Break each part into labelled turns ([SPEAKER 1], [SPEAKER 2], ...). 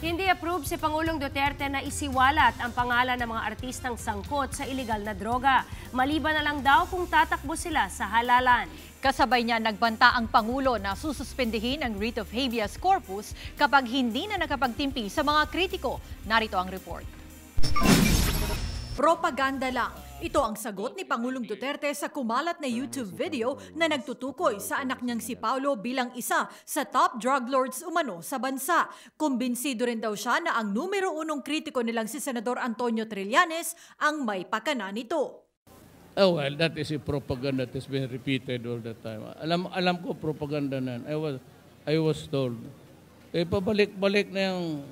[SPEAKER 1] Hindi approve si Pangulong Duterte na isiwalat ang pangalan ng mga artistang sangkot sa iligal na droga. Maliban na lang daw kung tatakbo sila sa halalan.
[SPEAKER 2] Kasabay niya nagbanta ang Pangulo na sususpendihin ang writ of habeas corpus kapag hindi na nakapagtimpi sa mga kritiko. Narito ang report. Propaganda lang. Ito ang sagot ni Pangulong Duterte sa kumalat na YouTube video na nagtutukoy sa anak niyang si Paolo bilang isa sa top drug lords umano sa bansa. Kumbinsido rin daw siya na ang numero 1 kritiko nilang si Senador Antonio Trillanes ang may pakana nito.
[SPEAKER 3] Oh well, that is a propaganda that has been repeated all the time. Alam ko propaganda na. I was told. Pabalik-balik na yung,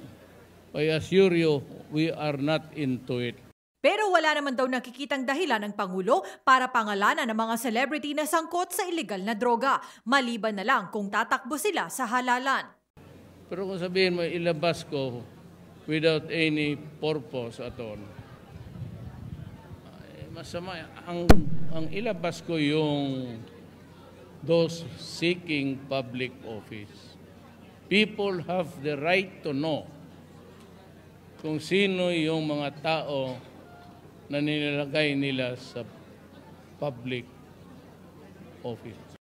[SPEAKER 3] I assure you, we are not into it.
[SPEAKER 2] Pero wala naman daw nakikitang dahilan ng Pangulo para pangalanan ng mga celebrity na sangkot sa illegal na droga, maliban na lang kung tatakbo sila sa halalan.
[SPEAKER 3] Pero kung sabihin mo, ilabas ko without any purpose at all, masama. Ang ilabas ko yung those seeking public office. People have the right to know kung sino yung mga tao na nilalagay nila sa public office.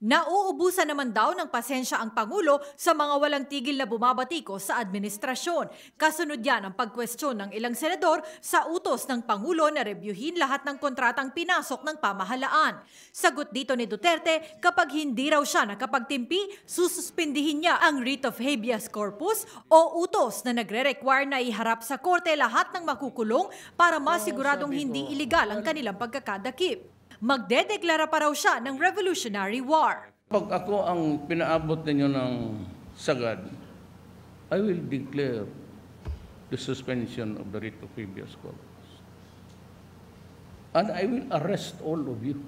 [SPEAKER 2] Nauubusan naman daw ng pasensya ang Pangulo sa mga walang tigil na bumabatiko sa administrasyon. Kasunod yan ang pagkwestiyon ng ilang senador sa utos ng Pangulo na rebyuhin lahat ng kontratang pinasok ng pamahalaan. Sagot dito ni Duterte, kapag hindi raw siya nakapagtimpi, sususpindihin niya ang writ of habeas corpus o utos na nagre-require na iharap sa korte lahat ng makukulong para masiguradong hindi iligal ang kanilang pagkakadakip. Magdedeklara pa raw siya ng Revolutionary War.
[SPEAKER 3] Pag ako ang pinaabot ninyo ng sagad, I will declare the suspension of the writ of habeas corpus. And I will arrest all of you.